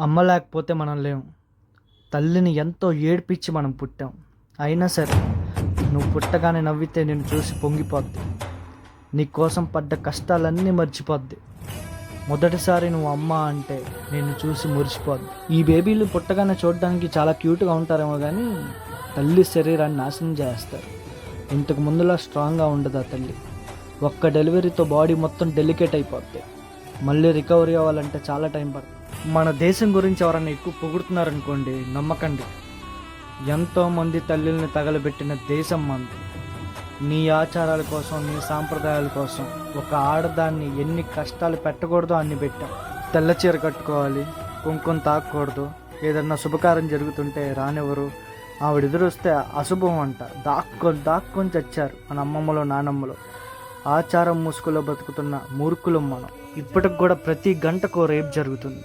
అమ్మ లేకపోతే మనం లేము. తల్లిని ఎంతో ఏడ్పించి మనం పుట్టాం. అయినా సరే నువ్వు పుట్టగానే నవ్వితే నిన్ను చూసి పొంగిపోద్ది. నీ కోసం పడ్డ కష్టాలన్నీ మర్చిపోద్ది. మొదటిసారి నువ్వు అమ్మ అంటే నిన్ను చూసి మురిసిపోద్ది. ఈ బేబీలు పుట్టగానే చూడడానికి చాలా క్యూట్గా ఉంటారేమో కానీ తల్లి శరీరాన్ని నాశనం చేస్తారు. ఇంతకు ముందులా స్ట్రాంగ్గా ఉండదు ఆ తల్లి. ఒక్క డెలివరీతో బాడీ మొత్తం డెలికేట్ అయిపోద్ది. మళ్ళీ రికవరీ అవ్వాలంటే చాలా టైం పడుతుంది. మన దేశం గురించి ఎవరైనా ఎక్కువ పొగుడుతున్నారనుకోండి, నమ్మకండి. ఎంతోమంది తల్లిల్ని తగలబెట్టిన దేశం మనది. నీ ఆచారాల కోసం, నీ సాంప్రదాయాల కోసం ఒక ఆడదాన్ని ఎన్ని కష్టాలు పెట్టకూడదో అన్ని పెట్టాం. తెల్ల చీర కట్టుకోవాలి, కుంకుమ తాకూడదు, ఏదన్నా శుభకార్యం జరుగుతుంటే రానివ్వరు, ఆవిడ ఎదురొస్తే అశుభం అంట. దాక్కొని చచ్చారు మన అమ్మమ్మలో నానమ్మలో. ఆచారం ముసుగులో బతుకుతున్న మూర్ఖులం మనం. ఇప్పటికి కూడా ప్రతి గంటకో రేప్ జరుగుతుంది.